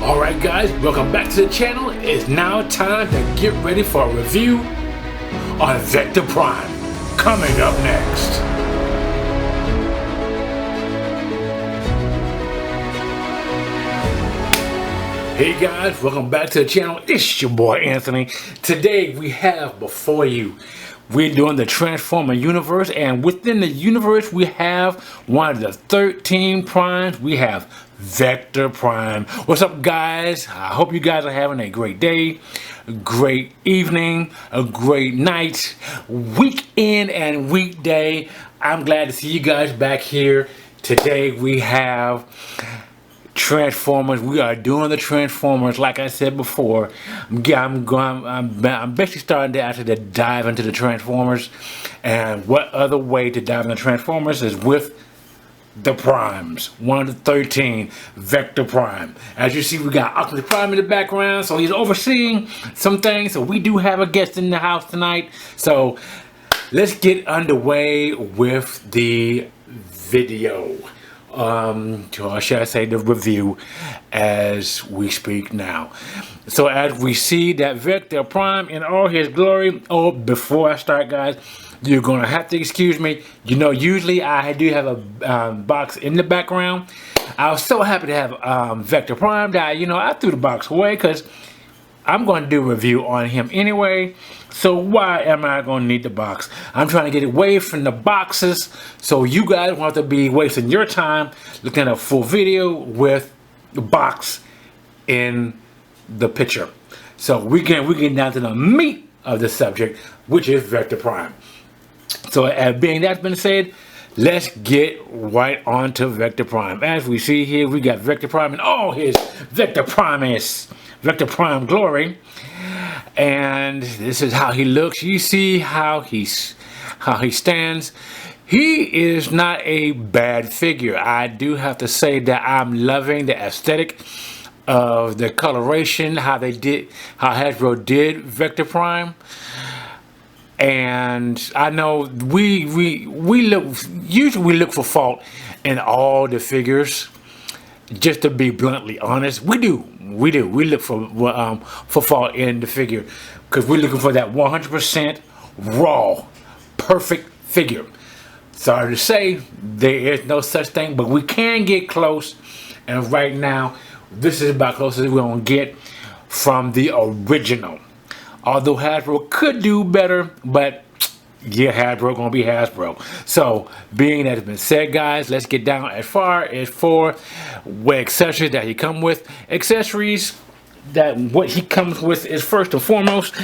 Alright guys, welcome back to the channel. It's now time to get ready for a review on Vector Prime. Coming up next. Hey guys, welcome back to the channel. It's your boy Anthony. Today we have before you, we're doing the Transformer universe, and within the universe we have one of the 13 primes. We have Vector Prime. What's up guys? I hope you guys are having a great day, a great evening, a great night, weekend and weekday. I'm glad to see you guys back here. Today we have Transformers. We are doing the Transformers. Like I said before, I'm basically starting to actually dive into the Transformers, and what other way to dive into Transformers is with the Primes, one of the 13, Vector Prime. As you see, we got Optimus Prime in the background, so he's overseeing some things. So we do have a guest in the house tonight. So let's get underway with the video. Or should I say the review as we speak now. So as we see that Vector Prime in all his glory. Oh, before I start guys, you're gonna have to excuse me. You know, usually I do have a box in the background. I was so happy to have Vector Prime that, you know, I threw the box away because I'm going to do a review on him anyway. So why am I going to need the box? I'm trying to get away from the boxes, so you guys won't have to be wasting your time looking at a full video with the box in the picture. So we get down to the meat of the subject, which is Vector Prime. So being that's been said, let's get right on to Vector Prime. As we see here, we got Vector Prime and all his Vector Prime glory. And this is how he looks. You see how he stands. He is not a bad figure. I do have to say that I'm loving the aesthetic of the coloration, how Hasbro did Vector Prime. And I know we usually look for fault in all the figures. Just to be bluntly honest, we look for fault in the figure because we're looking for that 100% raw, perfect figure. Sorry to say, there is no such thing, but we can get close. And right now, this is about close as we're gonna get from the original. Although Hasbro could do better, but yeah, Hasbro gonna be Hasbro. So, being that has been said, guys, let's get down as far as for what accessories that he come with. Accessories that what he comes with is first and foremost,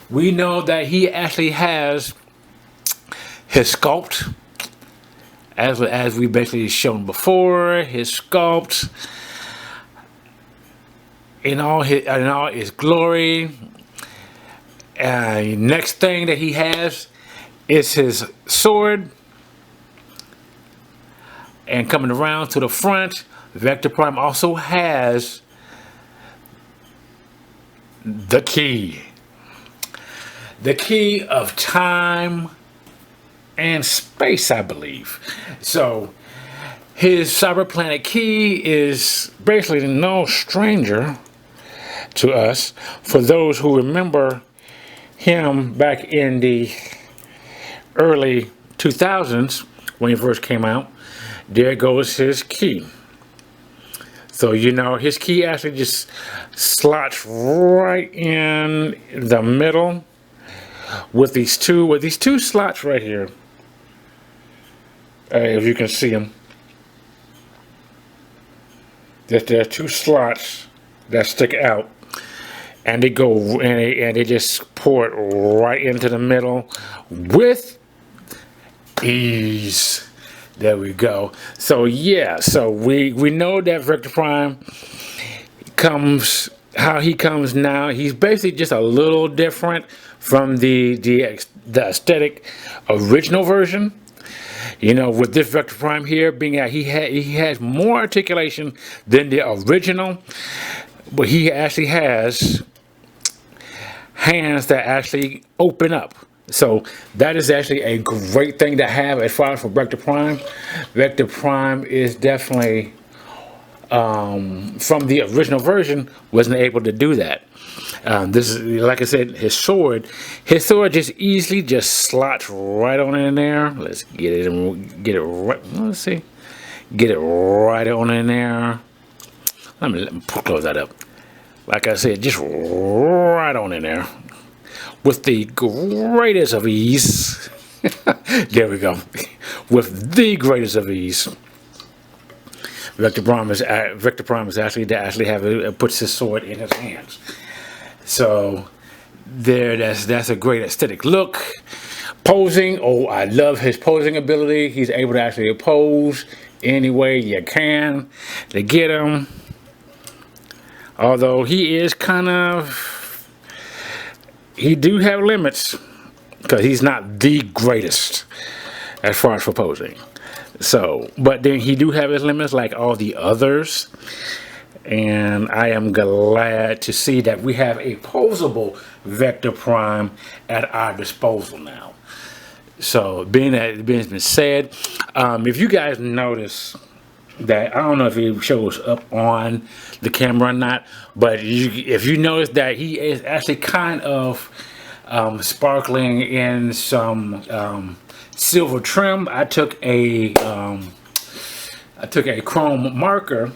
we know that he actually has his sculpt, as we basically shown before, his sculpt in all his glory. Next thing that he has is his sword. And coming around to the front, Vector Prime also has the key. The key of time and space, I believe. So his cyber planet key is basically no stranger to us. For those who remember him back in the early 2000s when he first came out, there goes his key. So you know his key actually just slots right in the middle with these two slots right here. If you can see them, there are two slots that stick out. And they go and they just pour it right into the middle with ease. There we go. So yeah, so we know that Vector Prime comes how he comes now. He's basically just a little different from the aesthetic original version. You know, with this Vector Prime here being that he has more articulation than the original, but he actually has hands that actually open up. So that is actually a great thing to have as far as for Vector Prime. Vector Prime is definitely from the original version wasn't able to do that. This is, like I said, his sword just easily just slots right on in there. Let's get it right. Let's see, get it right on in there. Let me close that up. Like I said, just right on in there with the greatest of ease. There we go. With the greatest of ease. Vector Prime is actually puts his sword in his hands. So there, that's a great aesthetic look. Posing, oh, I love his posing ability. He's able to actually pose any way you can to get him. Although he is he do have limits because he's not the greatest as far as for posing. So, but then he do have his limits like all the others. And I am glad to see that we have a posable Vector Prime at our disposal now. So, being that it's been said, if you guys notice that, I don't know if it shows up on the camera or not, but if you notice that he is actually kind of sparkling in some silver trim, I took a chrome marker,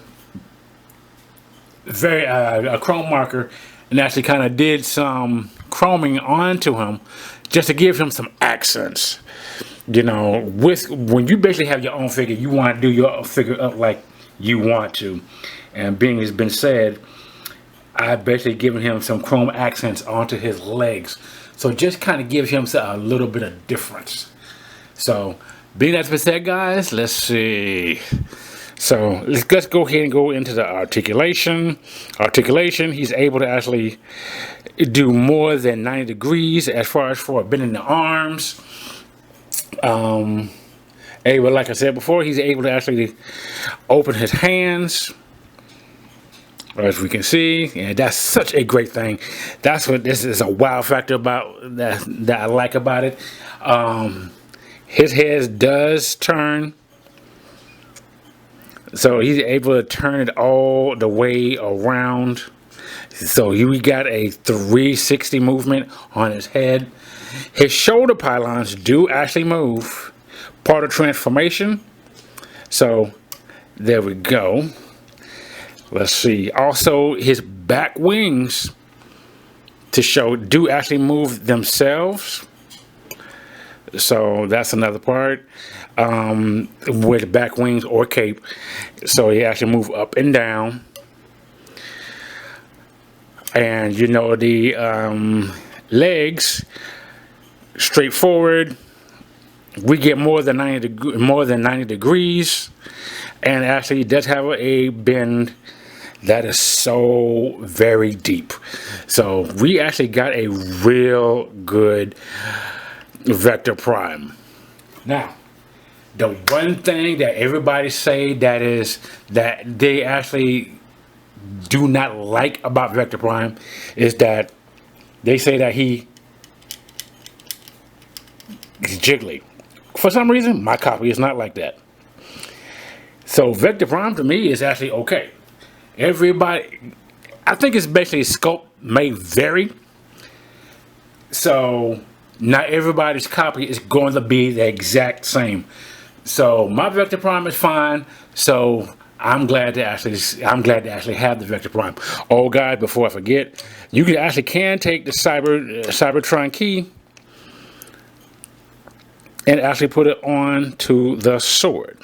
a chrome marker, and actually kind of did some chroming onto him just to give him some accents. You know, when you basically have your own figure, you want to do your figure up like you want to. And being has been said, I basically given him some chrome accents onto his legs, so just kind of gives him a little bit of difference. So, being that's been said, guys, let's see. So let's go ahead and go into the articulation. He's able to actually do more than 90 degrees as far as for bending the arms. Able, like I said before, he's able to actually open his hands, as we can see, and that's such a great thing. That's what this is a wow factor about that I like about it. His head does turn. So he's able to turn it all the way around. So we got a 360 movement on his head. His shoulder pylons do actually move. Part of transformation. So there we go. Let's see. Also, his back wings do actually move themselves. So that's another part. With back wings or cape, so he actually move up and down. And you know, the legs straight forward, we get more than 90 degrees, and actually does have a bend that is so very deep. So we actually got a real good Vector Prime. Now, the one thing that everybody say that they actually do not like about Vector Prime is that they say that he's jiggly. For some reason, my copy is not like that. So Vector Prime to me is actually okay. Everybody, I think it's basically sculpt may vary. So not everybody's copy is going to be the exact same. So my Vector Prime is fine. So I'm glad to actually have the Vector Prime. Oh, guys, before I forget, you can take the Cybertron key and actually put it on to the sword.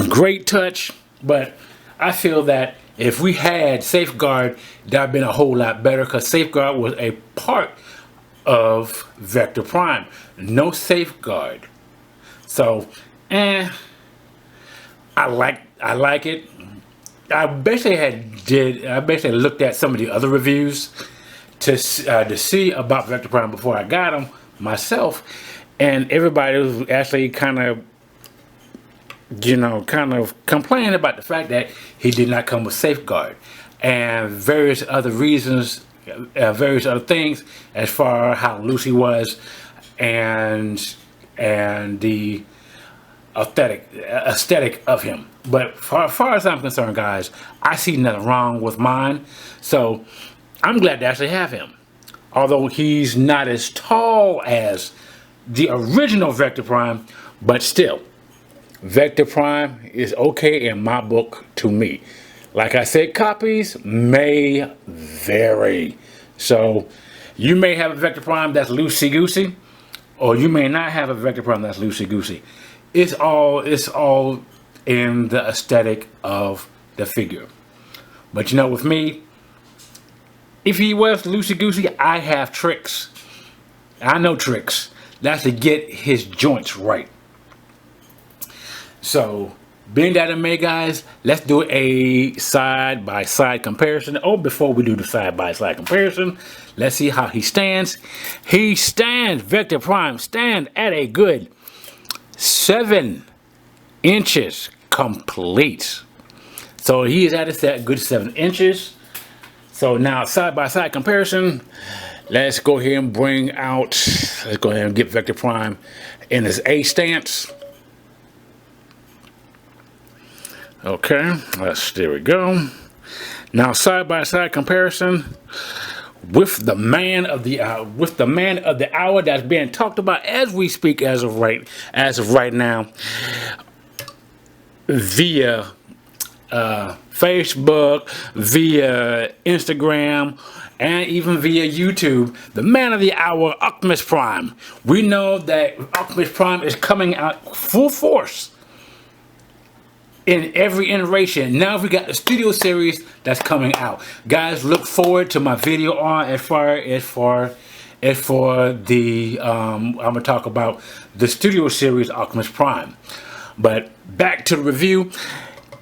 Great touch, but I feel that if we had Safeguard, that would have been a whole lot better, because Safeguard was a part of Vector Prime. No Safeguard. So, I like it. I basically looked at some of the other reviews to see about Vector Prime before I got them myself, and everybody was actually kind of complaining about the fact that he did not come with Safeguard and various other reasons, various other things as far as how loose he was, and the aesthetic of him. But as far as I'm concerned, guys, I see nothing wrong with mine. So I'm glad to actually have him. Although he's not as tall as the original Vector Prime, but still, Vector Prime is okay in my book to me. Like I said, copies may vary. So you may have a Vector Prime that's loosey-goosey, or you may not have a Vector Prime that's loosey-goosey. It's all in the aesthetic of the figure. But you know, with me, if he was loosey-goosey, I have tricks. I know tricks. That's to get his joints right. So, being that in May, guys, let's do a side-by-side comparison. Oh, before we do the side-by-side comparison, let's see how he stands. He stands, Vector Prime stands at a good 7 inches complete. So he is at a good 7 inches. So now side-by-side comparison, let's go ahead and let's go ahead and get Vector Prime in his A stance. Okay, there we go. Now side-by-side comparison with the man of the hour that's being talked about as we speak, as of right now, via Facebook, via Instagram, and even via YouTube. The man of the hour, Optimus Prime. We know that Optimus Prime is coming out full force in every iteration. Now we got the studio series that's coming out. Guys, look forward to my video on as for the I'm gonna talk about the studio series Optimus Prime. But back to the review.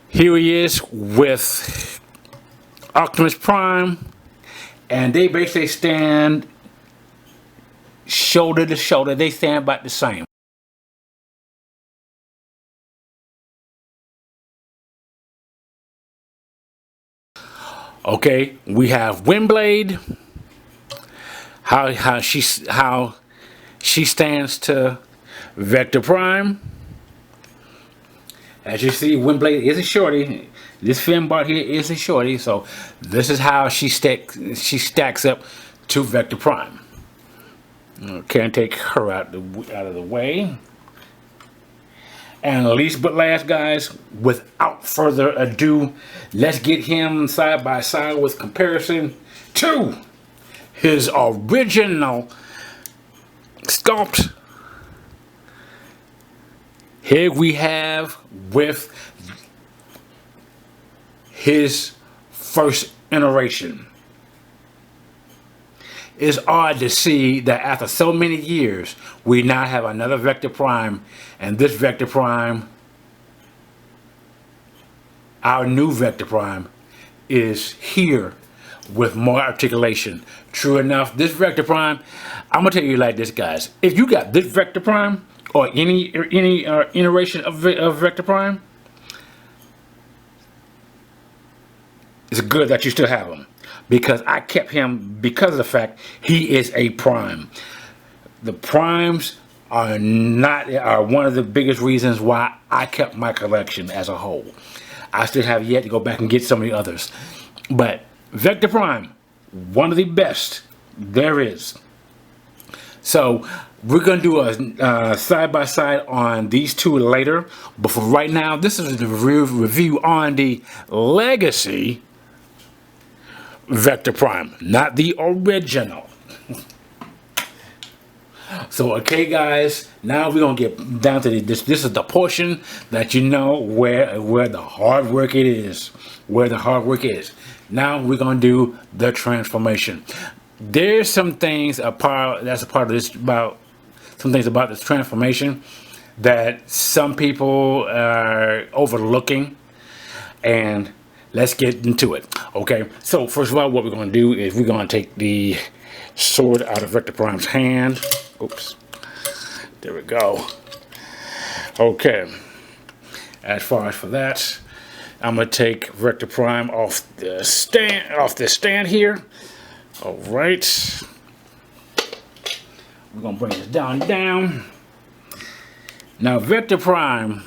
Here he is with Optimus Prime, and they basically stand shoulder to shoulder. They stand about the same. Okay, we have Windblade. How she stands to Vector Prime. As you see, Windblade is a shorty. This Finbot here is a shorty, so this is how she stacks up to Vector Prime. Can't take her out of the way. And least but last, guys, without further ado, let's get him side by side with comparison to his original sculpt. Here we have with his first iteration. It's odd to see that after so many years, we now have another Vector Prime, and this Vector Prime, our new Vector Prime, is here with more articulation. True enough, this Vector Prime, I'm gonna tell you like this, guys. If you got this Vector Prime, or any iteration of Vector Prime, it's good that you still have him, because I kept him because of the fact he is a Prime. The Primes are one of the biggest reasons why I kept my collection as a whole. I still have yet to go back and get some of the others, but Vector Prime, one of the best there is. So we're going to do a side-by-side on these two later. But for right now, this is the review on the Legacy Vector Prime, not the original. So, okay, guys, now we're going to get down to this. This is the portion that you know where the hard work it is. Where the hard work is. Now we're going to do the transformation. There's some things that's a part of this some things about this transformation that some people are overlooking, and let's get into it. Okay, so first of all, what we're going to do is we're going to take the sword out of Vector Prime's hand. Oops, there we go. Okay, as far as for that, I'm going to take Vector Prime off the stand here. All right, we're gonna bring this down. Now, Vector Prime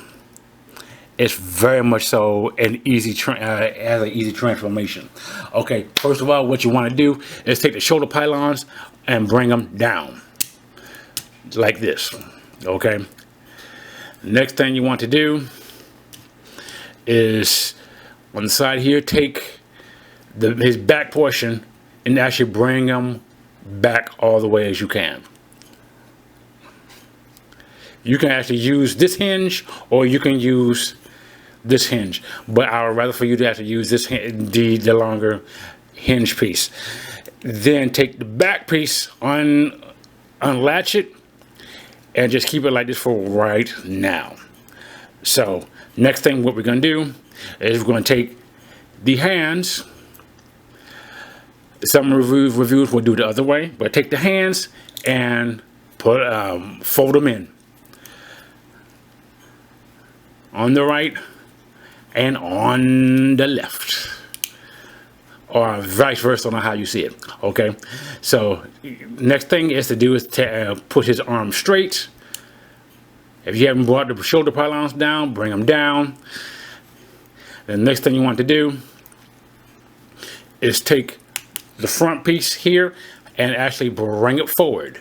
It's very much so an easy has an easy transformation. Okay, first of all, what you want to do is take the shoulder pylons and bring them down like this. Okay. Next thing you want to do is on the side here, take his back portion and actually bring them back all the way as you can. You can actually use this hinge, or you can use this hinge, but I would rather for you to have to use this the longer hinge piece. Then take the back piece, unlatch it, and just keep it like this for right now. So next thing what we're going to do is we're going to take the hands. Some reviews will do it the other way, but take the hands and fold them in on the right and on the left, or vice versa on how you see it. Okay, so next thing is to do is to put his arm straight. If you haven't brought the shoulder pylons down, bring them down. The next thing you want to do is take the front piece here and actually bring it forward.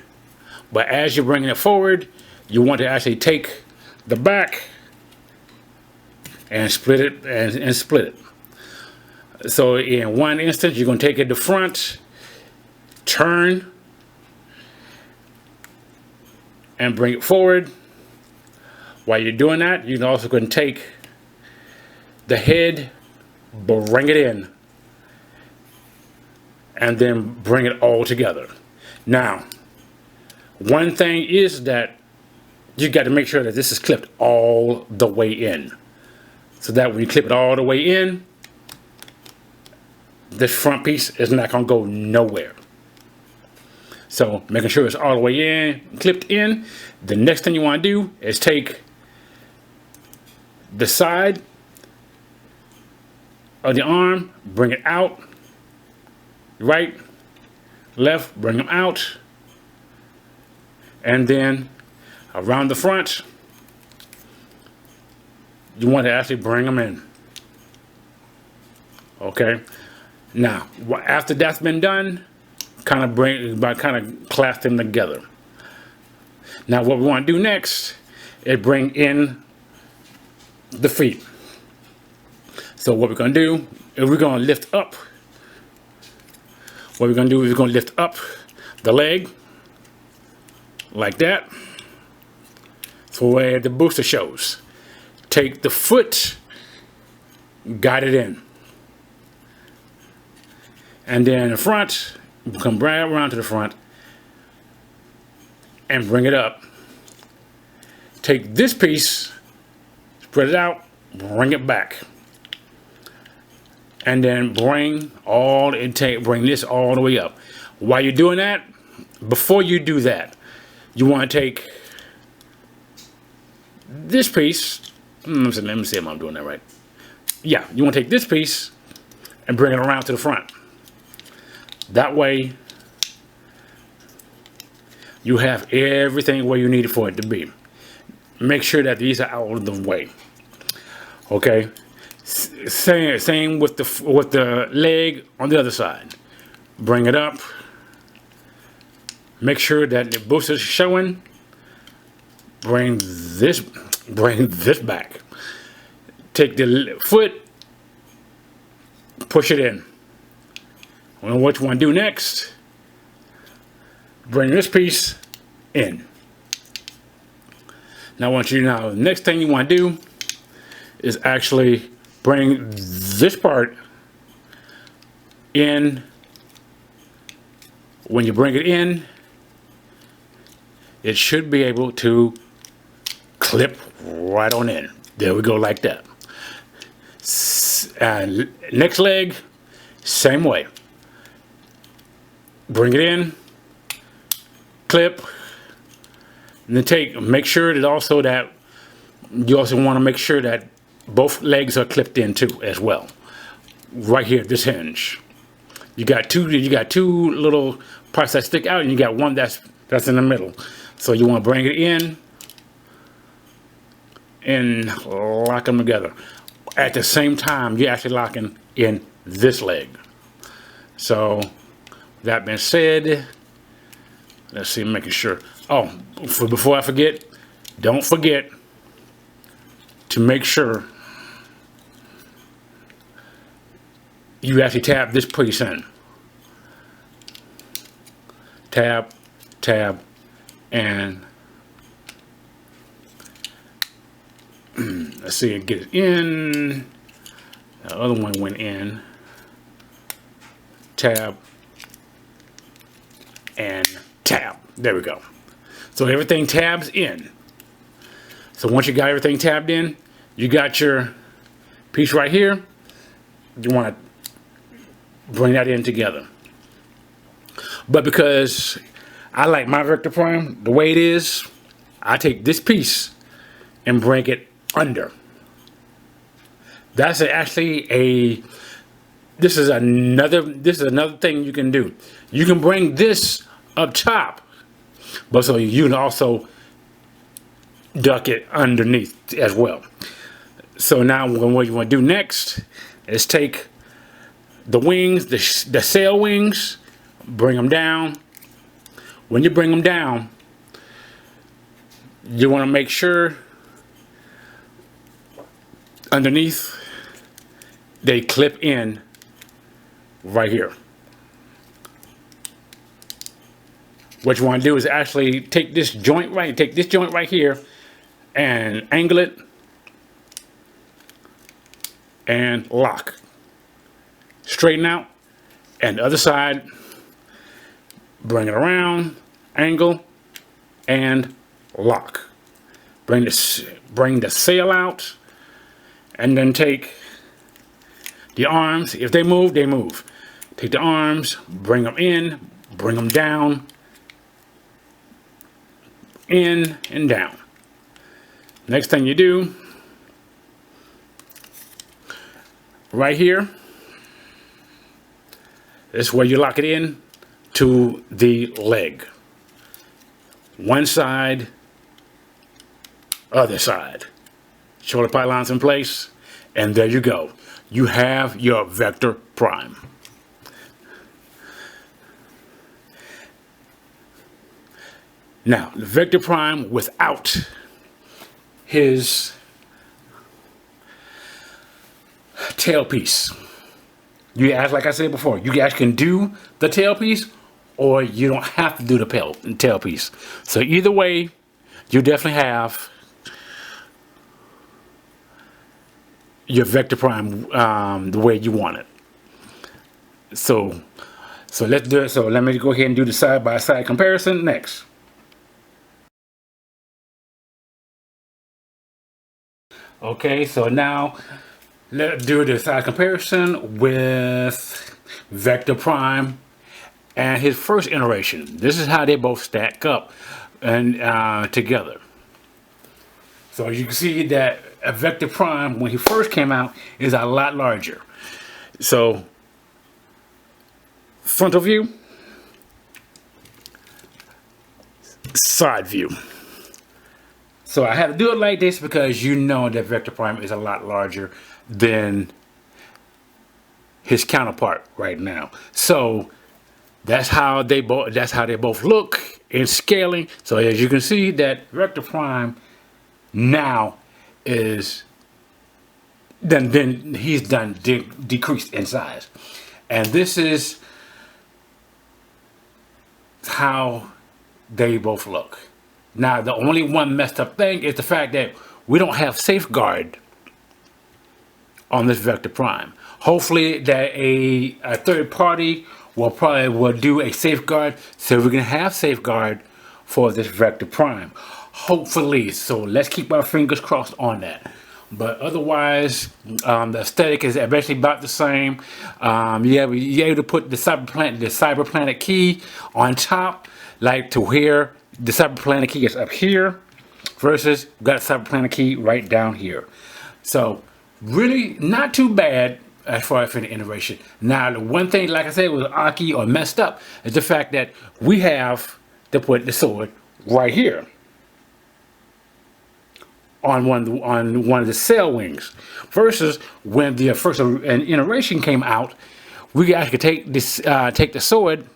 But as you're bringing it forward, you want to actually take the back and split it and split it. So in one instance, you're going to take it to front, turn, and bring it forward. While you're doing that, you're also going to take the head, bring it in, and then bring it all together. Now, one thing is that you got to make sure that this is clipped all the way in, so that when you clip it all the way in, this front piece is not going to go nowhere. So making sure it's all the way in, clipped in. The next thing you want to do is take the side of the arm, bring it out, right, left, bring them out, and then around the front, you want to actually bring them in. Okay, now after that's been done, kind of clasp them together. Now what we want to do next is bring in the feet. So what we're going to do is we're going to lift up. What we're going to do is we're going to lift up the leg like that, so where the booster shows. Take the foot, guide it in, and then the front, come right around to the front and bring it up. Take this piece, spread it out, bring it back, and then bring this all the way up. While you're doing that, before you do that, you want to take this piece. Let me see if I'm doing that right. Yeah, you want to take this piece and bring it around to the front. That way, you have everything where you need it for it to be. Make sure that these are out of the way. Okay. Same with the leg on the other side. Bring it up. Make sure that the booster is showing. Bring this back. Take the foot, push it in. Well, what you want to do next? Bring this piece in. Now, the next thing you want to do is actually bring this part in. When you bring it in, it should be able to clip right on in. There we go, like that. And next leg, same way. Bring it in, clip, and then make sure that you also want to make sure that both legs are clipped in too as well. Right here, this hinge. You got two little parts that stick out, and you got one that's in the middle. So you want to bring it in, and lock them together. At the same time, you're actually locking in this leg. So that being said, let's see, making sure. Oh, before I forget, don't forget to make sure you actually tab this piece in. Tab, tab, and let's see, get it in. The other one went in. Tab and tab. There we go. So everything tabs in. So once you got everything tabbed in, you got your piece right here. You want to bring that in together. But because I like my Vector Prime the way it is, I take this piece and bring it under. That's actually a this is another thing you can do. You can bring this up top, but so you can also duck it underneath as well. So now what you want to do next is take the wings, the sail wings, bring them down. When you bring them down, you want to make sure underneath they clip in right here. What you want to do is actually take this joint right here and angle it and lock. Straighten out, and the other side, bring it around, angle, and lock. Bring the sail out, and then take the arms. If they move, they move. Take the arms, bring them in, bring them down, in and down. Next thing you do, right here, this is where you lock it in to the leg. One side, other side. Shoulder pylons in place, and there you go. You have your Vector Prime. Now, the Vector Prime without his tailpiece. You guys, like I said before, you guys can do the tailpiece, or you don't have to do the tailpiece. So either way, you definitely have your Vector Prime the way you want it. So let's do it. So let me go ahead and do the side-by-side comparison next. Okay, so now let's do the side comparison with Vector Prime and his first iteration. This is how they both stack up and together. So you can see that a Vector Prime, when he first came out, is a lot larger. So frontal view, side view. So I had to do it like this because you know that Vector Prime is a lot larger than his counterpart right now. So that's how they both look in scaling. So as you can see, that Vector Prime now is he's done decreased in size, and this is how they both look. Now, the only one messed up thing is the fact that we don't have safeguard on this Vector Prime. Hopefully that a third party will do a safeguard, so we can have safeguard for this Vector Prime. Hopefully. So let's keep our fingers crossed on that. But otherwise, the aesthetic is eventually about the same. You're able to put the Cyber Planet key on top, like to where the Cyber Planet key is up here, versus we've got a Cyber Planet key right down here. So really not too bad as far as for the innovation. Now, the one thing, like I said, was arky or messed up is the fact that we have to put the sword right here. on one of the sail wings. Versus when the first iteration came out, we actually could take the sword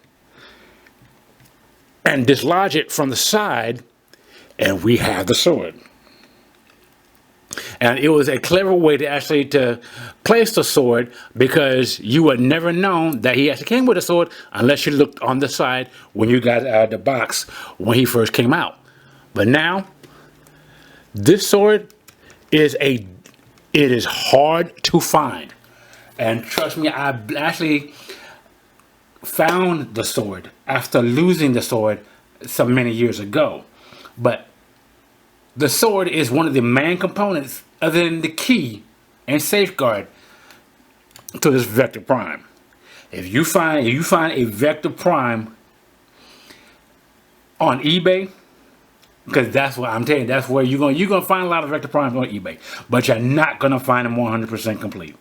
and dislodge it from the side, and we have the sword. And it was a clever way to actually to place the sword, because you would never known that he actually came with a sword unless you looked on the side when you got out of the box when he first came out. But now, this sword it is hard to find. And trust me, I actually found the sword after losing the sword so many years ago. But the sword is one of the main components, other than the key and safeguard, to this Vector Prime. If you find a Vector Prime on eBay, because that's what I'm telling you, that's where you're gonna find a lot of Vector Primes on eBay, but you're not gonna find them 100% complete.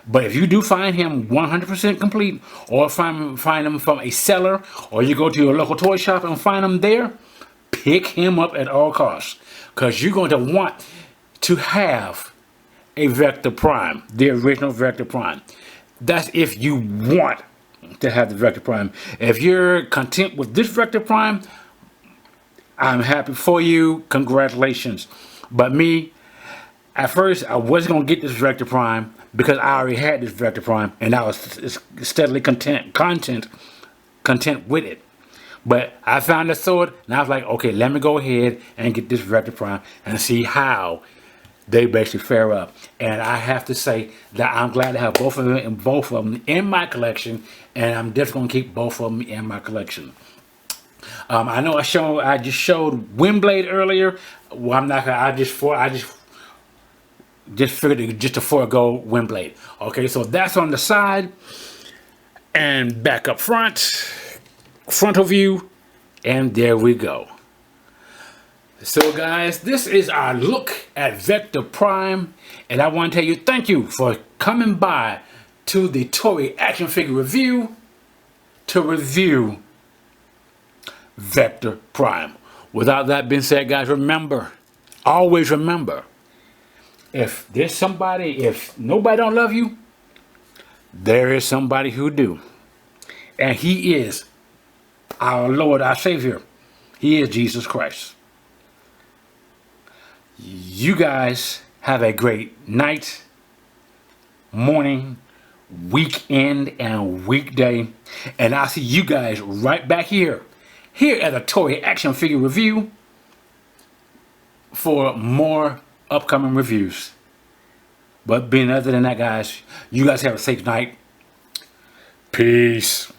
But if you do find him 100% complete, or find him from a seller, or you go to your local toy shop and find him there, pick him up at all costs, because you're going to want to have a Vector Prime, the original Vector Prime. That's if you want to have the Vector Prime. If you're content with this Vector Prime, I'm happy for you. Congratulations. But me, at first, I wasn't going to get this Vector Prime because I already had this Vector Prime, and I was steadily content with it. But I found the sword, and I was like, okay, let me go ahead and get this Vector Prime and see how they basically fare up. And I have to say that I'm glad to have both of them in my collection, and I'm definitely going to keep both of them in my collection. I know I just showed Windblade earlier. Well, I'm not gonna. I just figured just to forego Windblade. Okay, so that's on the side and back up front, frontal view, and there we go. So guys, this is our look at Vector Prime, and I want to tell you thank you for coming by to the Toy Action Figure Review to review Vector Prime. Without that being said, guys, remember, always remember, if nobody don't love you, there is somebody who do. And he is our Lord, our Savior. He is Jesus Christ. You guys have a great night, morning, weekend, and weekday. And I'll see you guys right back here at a Toy Action Figure Review for more upcoming reviews. But being other than that, guys, you guys have a safe night. Peace.